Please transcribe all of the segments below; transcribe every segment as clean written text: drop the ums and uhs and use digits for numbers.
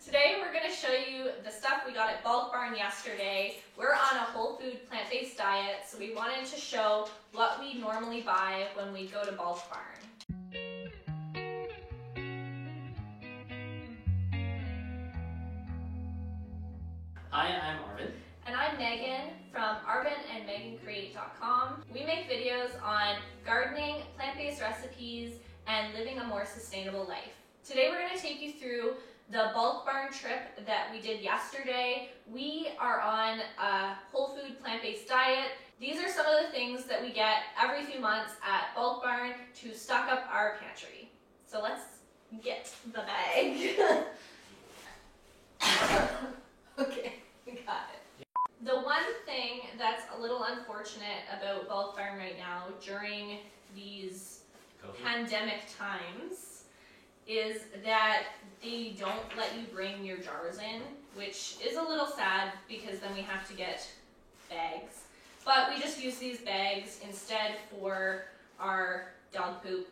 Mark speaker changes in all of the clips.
Speaker 1: Today we're going to show you the stuff we got at Bulk Barn yesterday. We're on a whole food plant-based diet, so we wanted to show what we normally buy when we go to Bulk Barn.
Speaker 2: Hi, I'm Arvin.
Speaker 1: And I'm Megan from arvinandmegancreate.com. We make videos on gardening, plant-based recipes, and living a more sustainable life. Today we're going to take you through the Bulk Barn trip that we did yesterday. We are on a whole food plant-based diet. These are some of the things that we get every few months at Bulk Barn to stock up our pantry. So let's get the bag. Okay, we got it. The one thing that's a little unfortunate about Bulk Barn right now during these pandemic times is that they don't let you bring your jars in, which is a little sad because then we have to get bags. But we just use these bags instead for our dog poop,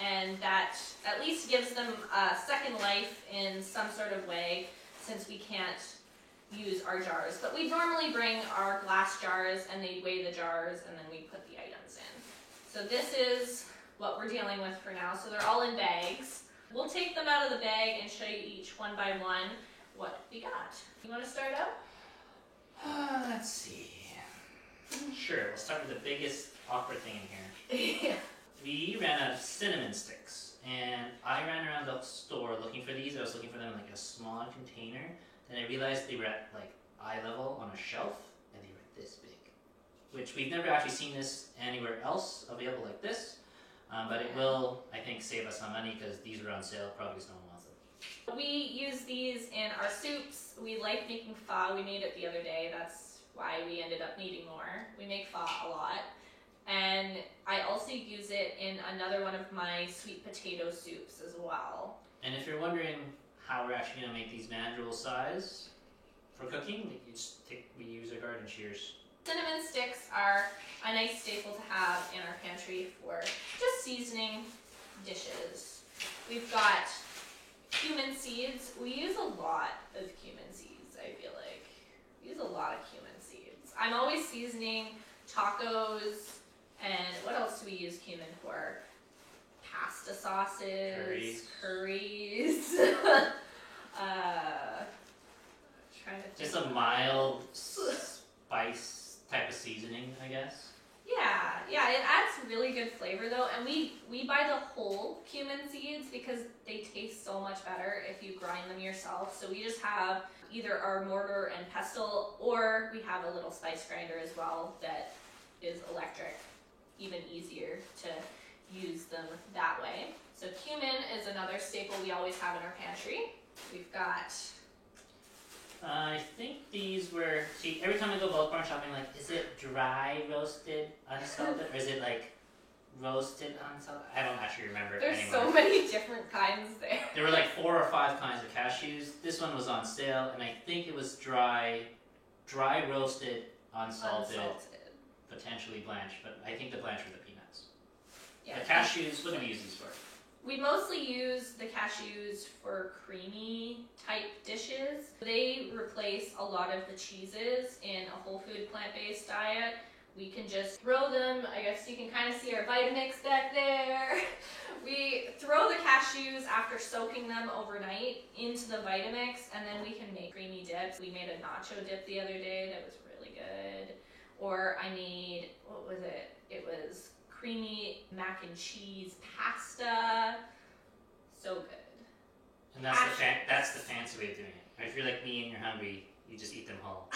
Speaker 1: and that at least gives them a second life in some sort of way since we can't use our jars. But we normally bring our glass jars and they weigh the jars and then we put the items in. So this is what we're dealing with for now. So they're all in bags. We'll take them out of the bag and show you each one by one what we got. You want to start out?
Speaker 2: Let's see. Sure, we'll start with the biggest awkward thing in here.
Speaker 1: Yeah.
Speaker 2: We ran out of cinnamon sticks, and I ran around the store looking for these. I was looking for them in like a small container. Then I realized they were at like eye level on a shelf, and they were this big. Which we've never actually seen this anywhere else available like this. But it will, I think, save us some money because these are on sale, probably because no one wants them.
Speaker 1: We use these in our soups. We like making pho. We made it the other day. That's why we ended up needing more. We make pho a lot. And I also use it in another one of my sweet potato soups as well.
Speaker 2: And if you're wondering how we're actually going to make these mandrel size for cooking, we use our garden shears.
Speaker 1: Cinnamon sticks are a nice staple to have in our pantry for just seasoning dishes. We've got cumin seeds. We use a lot of cumin seeds, I feel like. We use a lot of cumin seeds. I'm always seasoning tacos, and what else do we use cumin for? Pasta sauces, curries.
Speaker 2: Just a mild spice type of seasoning, I guess.
Speaker 1: Yeah, it adds really good flavor though, and we buy the whole cumin seeds because they taste so much better if you grind them yourself. So we just have either our mortar and pestle, or we have a little spice grinder as well that is electric, even easier to use them that way. So cumin is another staple we always have in our pantry. We've got
Speaker 2: I think these were, see, every time I go Bulk Barn shopping, like, is it dry roasted unsalted, or is it like roasted unsalted? I don't actually remember
Speaker 1: there's
Speaker 2: anymore.
Speaker 1: so many different kinds there.
Speaker 2: There were like 4 or 5 kinds of cashews. This one was on sale, and I think it was dry roasted, unsalted, potentially blanched, but I think the blanched were the peanuts.
Speaker 1: Yeah.
Speaker 2: The cashews, what do we use these for?
Speaker 1: We mostly use the cashews for creamy type dishes. They replace a lot of the cheeses in a whole food plant-based diet. We can just throw them, I guess you can kind of see our Vitamix back there. We throw the cashews after soaking them overnight into the Vitamix, and then we can make creamy dips. We made a nacho dip the other day that was really good. Or I made, what was it? It was creamy mac and cheese pasta. So good.
Speaker 2: And that's the fancy way of doing it. If you're like me and you're hungry, you just eat them whole.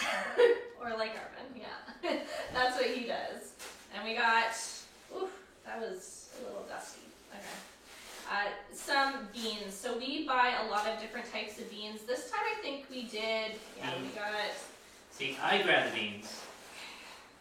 Speaker 1: Or like Arvin, yeah. That's what he does. And we got, oof, that was a little dusty. Okay. Some beans. So we buy a lot of different types of beans. This time I think we did, we got...
Speaker 2: See, I grabbed the beans.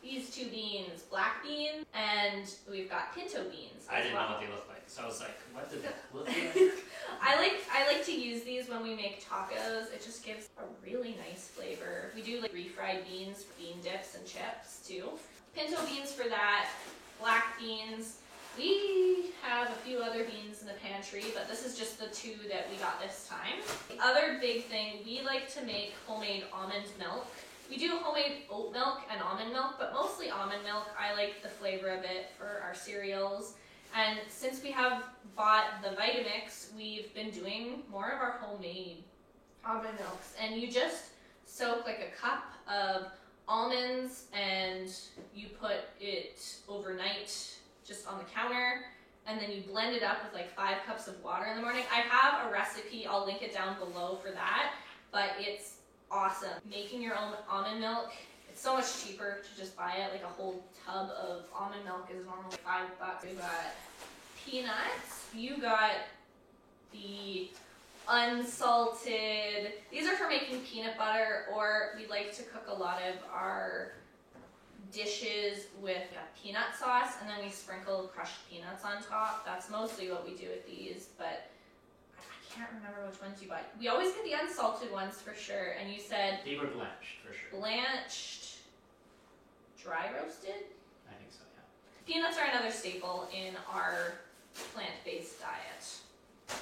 Speaker 1: These 2 beans, black beans, and we've got pinto beans.
Speaker 2: I didn't know what they looked like, so I was like, what did that look like?
Speaker 1: I like to use these when we make tacos. It just gives a really nice flavor. We do like refried beans, bean dips, and chips too. Pinto beans for that, black beans. We have a few other beans in the pantry, but this is just the 2 that we got this time. The other big thing, we like to make homemade almond milk. We do homemade oat milk and almond milk, but mostly almond milk. I like the flavor of it for our cereals. And since we have bought the Vitamix, we've been doing more of our homemade almond milks. And you just soak like a cup of almonds and you put it overnight just on the counter, and then you blend it up with like 5 cups of water in the morning. I have a recipe, I'll link it down below for that, but it's awesome. Making your own almond milk, it's so much cheaper to just buy it. Like a whole tub of almond milk is normally $5. We got peanuts, you got the unsalted, these are for making peanut butter, or we like to cook a lot of our dishes with peanut sauce, and then we sprinkle crushed peanuts on top. That's mostly what we do with these, but I can't remember which ones you buy. We always get the unsalted ones for sure, and you said
Speaker 2: They were blanched for sure.
Speaker 1: blanched, dry roasted?
Speaker 2: I think so, yeah.
Speaker 1: Peanuts are another staple in our plant-based diet.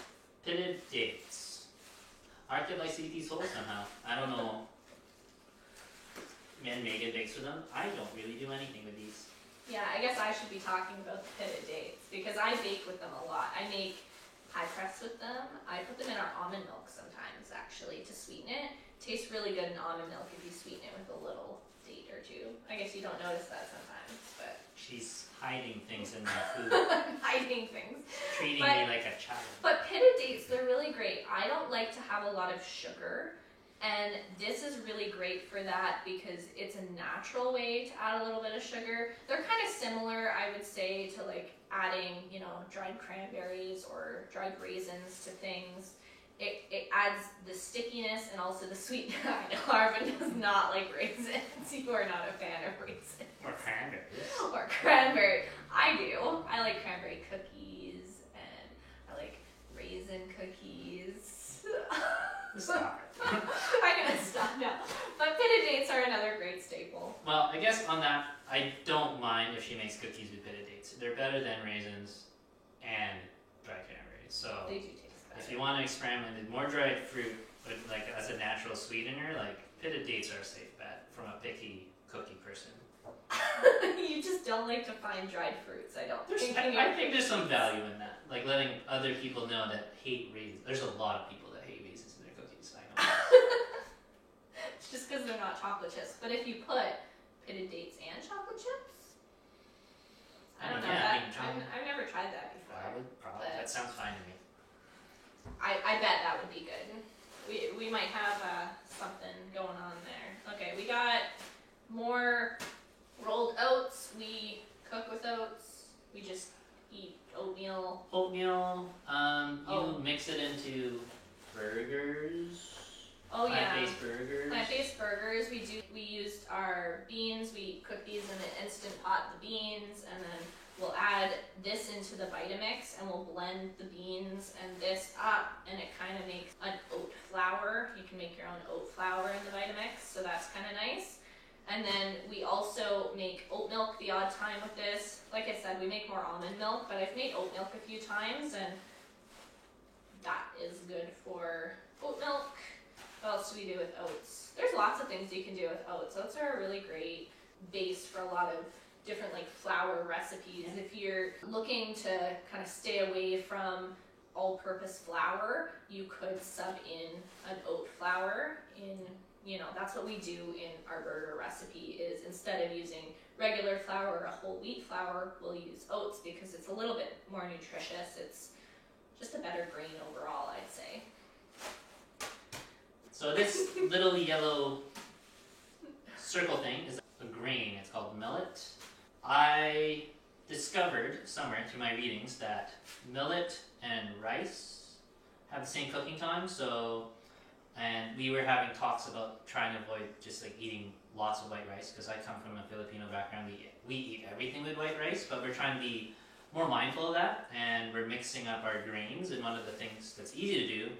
Speaker 2: Pitted dates. Arctic likes to eat these whole somehow. I don't know. And Megan bakes with them. I don't really do anything with these.
Speaker 1: Yeah, I guess I should be talking about the pitted dates because I bake with them a lot. I make pie crust with them. I put them in our almond milk sometimes, actually, to sweeten it. Tastes really good in almond milk if you sweeten it with a little date or 2. I guess you don't notice that sometimes, but
Speaker 2: She's hiding things in my food.
Speaker 1: I'm hiding things.
Speaker 2: Treating me like a child.
Speaker 1: But pitted dates, they're really great. I don't like to have a lot of sugar. And this is really great for that because it's a natural way to add a little bit of sugar. They're kind of similar, I would say, to like adding, you know, dried cranberries or dried raisins to things. It adds the stickiness and also the sweetness. I know Arvin does not like raisins. You are not a fan of raisins.
Speaker 2: Or cranberries.
Speaker 1: Or cranberry. I do. I like cranberry cookies and I like raisin cookies.
Speaker 2: Stop it.
Speaker 1: I'm gonna stop now. But pitted dates are another great staple.
Speaker 2: Well, I guess on that, I don't mind if she makes cookies with pitted dates. They're better than raisins and dried cranberries. So
Speaker 1: They do taste better.
Speaker 2: if you want to experiment with more dried fruit, but like as a natural sweetener, like pitted dates are a safe bet from a picky cookie person.
Speaker 1: You just don't like to find dried fruits, I don't think.
Speaker 2: I think there's some value in that. Like letting other people know that hate raisins. There's a lot of people that hate raisins in their cookies. I know.
Speaker 1: It's just because they're not chocolate chips. But if you put pitted dates and chocolate chips, I don't know.
Speaker 2: Yeah,
Speaker 1: I've never tried that before.
Speaker 2: I would probably.
Speaker 1: But
Speaker 2: That sounds fine to me.
Speaker 1: I bet that would be good. We might have something going on there. Okay, we got more rolled oats. We cook with oats. We just eat oatmeal.
Speaker 2: Oatmeal.
Speaker 1: Oh.
Speaker 2: You mix it into burgers.
Speaker 1: Oh yeah.
Speaker 2: Plant-based burgers.
Speaker 1: Plant-based burgers. We used our beans. We cook these in an instant pot, the beans, and then we'll add this into the Vitamix and we'll blend the beans and this up and it kind of makes an oat flour. You can make your own oat flour in the Vitamix, so that's kind of nice. And then we also make oat milk the odd time with this. Like I said, we make more almond milk, but I've made oat milk a few times and that is good for oat milk. What else do we do with oats? There's lots of things you can do with oats. Oats are a really great base for a lot of different like flour recipes. If you're looking to kind of stay away from all-purpose flour, you could sub in an oat flour in, you know, that's what we do in our burger recipe is instead of using regular flour or a whole wheat flour, we'll use oats because it's a little bit more nutritious. It's just a better grain overall, I'd say.
Speaker 2: So this little yellow circle thing is a grain. It's called millet. I discovered somewhere through my readings that millet and rice have the same cooking time. And we were having talks about trying to avoid just like eating lots of white rice because I come from a Filipino background. We eat everything with white rice, but we're trying to be more mindful of that, and we're mixing up our grains. And one of the things that's easy to do,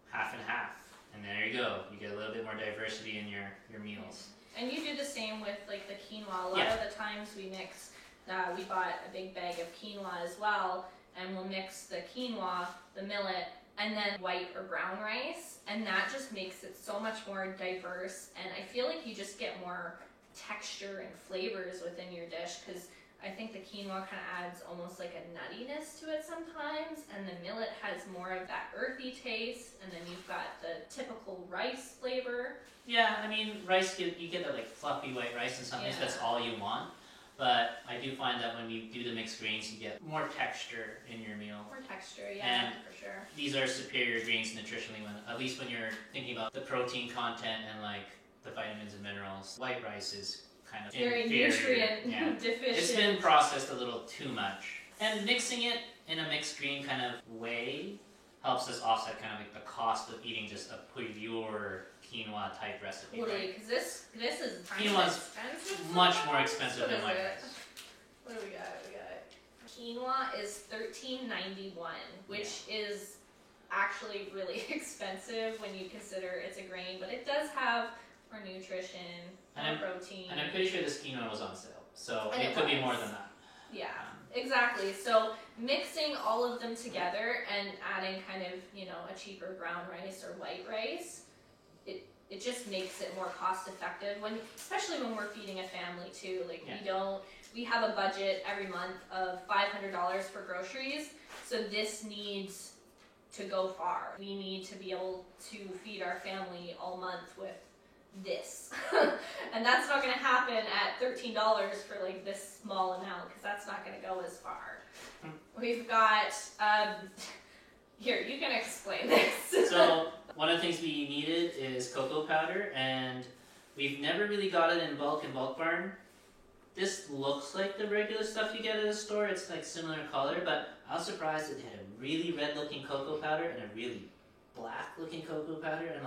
Speaker 2: half and half. And there you go. You get a little bit more diversity in your meals.
Speaker 1: And you do the same with like the quinoa. A lot of the times we mix we bought a big bag of quinoa as well, and we'll mix the quinoa, the millet, and then white or brown rice, and that just makes it so much more diverse, and I feel like you just get more texture and flavors within your dish, because I think the quinoa kind of adds almost like a nuttiness to it sometimes, and the millet has more of that earthy taste, and then you've got the typical rice flavor.
Speaker 2: Yeah, I mean, rice, you get that like fluffy white rice, and sometimes that's all you want. But I do find that when you do the mixed greens, you get more texture in your meal.
Speaker 1: More texture, yeah, for sure.
Speaker 2: These are superior greens nutritionally, at least when you're thinking about the protein content and like the vitamins and minerals. White rice is kind of
Speaker 1: very
Speaker 2: inferior.
Speaker 1: Nutrient deficient.
Speaker 2: It's been processed a little too much. And mixing it in a mixed green kind of way helps us offset kind of like the cost of eating just a pure quinoa type recipe.
Speaker 1: Totally, because this is
Speaker 2: quinoa's much more expensive than white rice.
Speaker 1: What do we got? Quinoa is $13.91, which is actually really expensive when you consider it's a grain, but it does have more nutrition, more protein.
Speaker 2: And I'm pretty sure this quinoa was on sale, so it could be more than that.
Speaker 1: Yeah, exactly. So mixing all of them together and adding kind of, a cheaper brown rice or white rice, it just makes it more cost effective, especially when we're feeding a family too. Like we have a budget every month of $500 for groceries, so this needs to go far. We need to be able to feed our family all month with this. And that's not going to happen at $13 for like this small amount, because that's not going to go as far. We've got, here, you can explain this.
Speaker 2: So one of the things we needed is cocoa powder, and we've never really got it in Bulk Barn. This looks like the regular stuff you get at a store. It's like similar color, but I was surprised it had a really red looking cocoa powder and a really black looking cocoa powder, and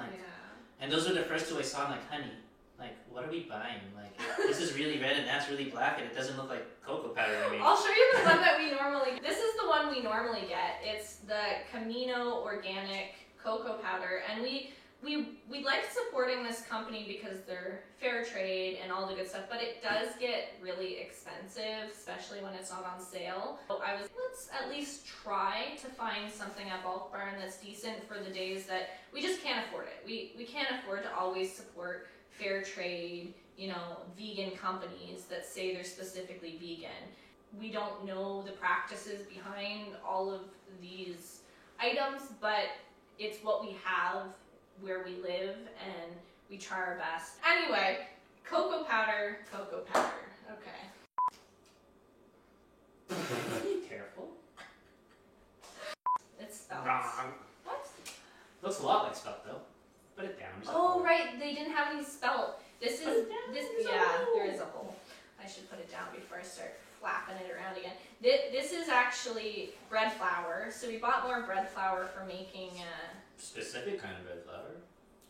Speaker 2: and those were the first two I saw. I'm like, honey, like, what are we buying? Like, this is really red and that's really black, and it doesn't look like cocoa powder to me.
Speaker 1: I'll show you the one that we normally. This is the one we normally get. It's the Camino Organic cocoa powder, and we like supporting this company because they're fair trade and all the good stuff, but it does get really expensive, especially when it's not on sale. So I was, let's at least try to find something at Bulk Barn that's decent for the days that we just can't afford it. We can't afford to always support fair trade, vegan companies that say they're specifically vegan. We don't know the practices behind all of these items, but it's what we have where we live, and we try our best. Anyway, cocoa powder. Okay.
Speaker 2: Be careful.
Speaker 1: It's spelled.
Speaker 2: Wrong.
Speaker 1: What?
Speaker 2: Looks a lot like spelt though. Put it down.
Speaker 1: Oh right, they didn't have any spelt. This is there is a hole. I should put it down before I start flapping it around again. This is actually bread flour. So we bought more bread flour for making.
Speaker 2: Specific kind of bread flour.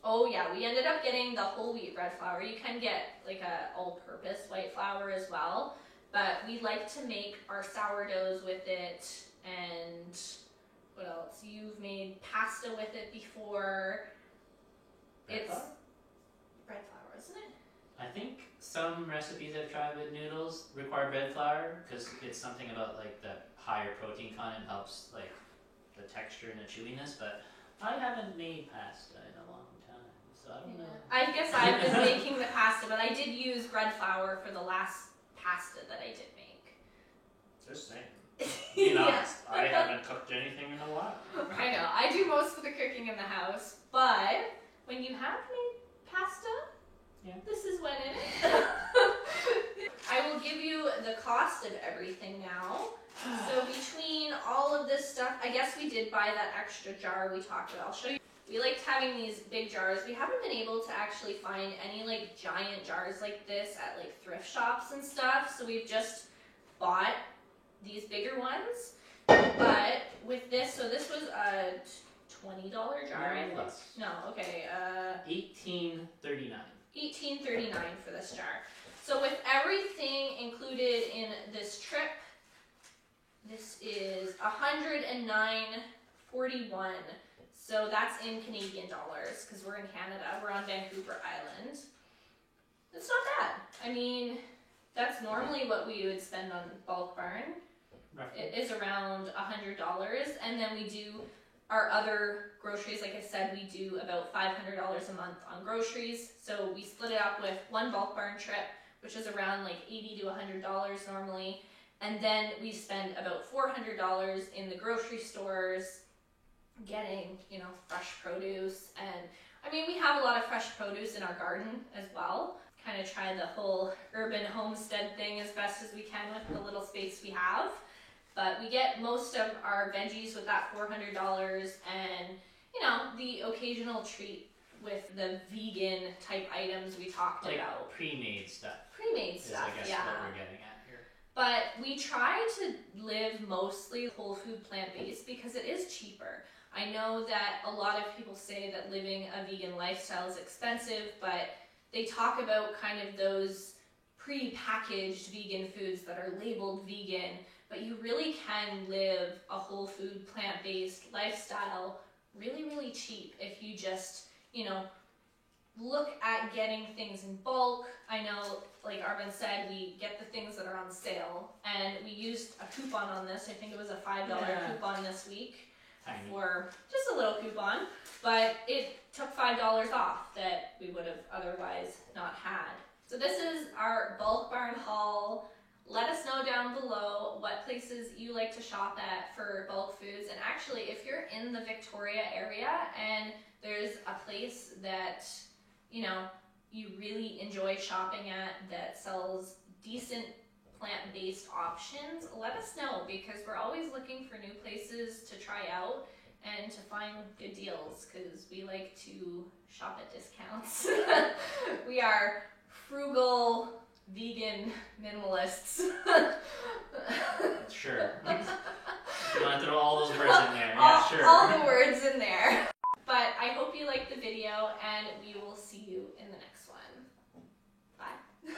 Speaker 1: Oh yeah, we ended up getting the whole wheat bread flour. You can get like a all-purpose white flour as well, but we like to make our sourdoughs with it. And what else? You've made pasta with it before. Bread flour, isn't it?
Speaker 2: I think some recipes I've tried with noodles require bread flour, because it's something about like the higher protein content helps like the texture and the chewiness, but I haven't made pasta in a long time, so I don't know.
Speaker 1: I guess I've been making the pasta, but I did use bread flour for the last pasta that I did make.
Speaker 2: Just saying. Being honest, I haven't cooked anything in a while.
Speaker 1: I know. I do most of the cooking in the house, but when you have made pasta, this is when it is. I will give you the cost of everything now. So between all of this stuff, I guess we did buy that extra jar we talked about. I'll show you. We liked having these big jars. We haven't been able to actually find any like giant jars like this at like thrift shops and stuff. So we've just bought these bigger ones. But with this, so this was a $20 jar. No, okay.
Speaker 2: $18.39.
Speaker 1: $18.39 for this jar. So with everything included in this trip, this is $109.41. So that's in Canadian dollars, because we're in Canada. We're on Vancouver Island. It's not bad. I mean, that's normally what we would spend on Bulk Barn.
Speaker 2: Roughly.
Speaker 1: It is around $100, and then we do our other groceries. Like I said, we do about $500 a month on groceries. So we split it up with one Bulk Barn trip, which is around like $80 to $100 normally, and then we spend about $400 in the grocery stores, getting, you know, fresh produce. And I mean, we have a lot of fresh produce in our garden as well. Kind of try the whole urban homestead thing as best as we can with the little space we have. But we get most of our veggies with that $400, and, you know, the occasional treat with the vegan type items we talked about.
Speaker 2: Pre-made stuff.
Speaker 1: Pre-made stuff,
Speaker 2: I guess
Speaker 1: yeah.
Speaker 2: what we're getting at here.
Speaker 1: But we try to live mostly whole food plant-based because it is cheaper. I know that a lot of people say that living a vegan lifestyle is expensive, but they talk about kind of those pre-packaged vegan foods that are labeled vegan, but you really can live a whole food plant-based lifestyle really, really cheap if you just, you know, look at getting things in bulk. I know, like Arvin said, we get the things that are on sale, and we used a coupon on this. I think it was a $5 coupon this week.
Speaker 2: Tiny.
Speaker 1: For just a little coupon, but it took $5 off that we would have otherwise not had. So this is our Bulk Barn haul. Let us know down below what places you like to shop at for bulk foods. And actually, if you're in the Victoria area and there's a place that, you know, you really enjoy shopping at that sells decent plant-based options, let us know, because we're always looking for new places to try out and to find good deals, because we like to shop at discounts. We are frugal, vegan minimalists.
Speaker 2: Sure. You want to throw all those words in there? Yeah, sure.
Speaker 1: All the words in there. But I hope you liked the video, and we will see you in the next one. Bye.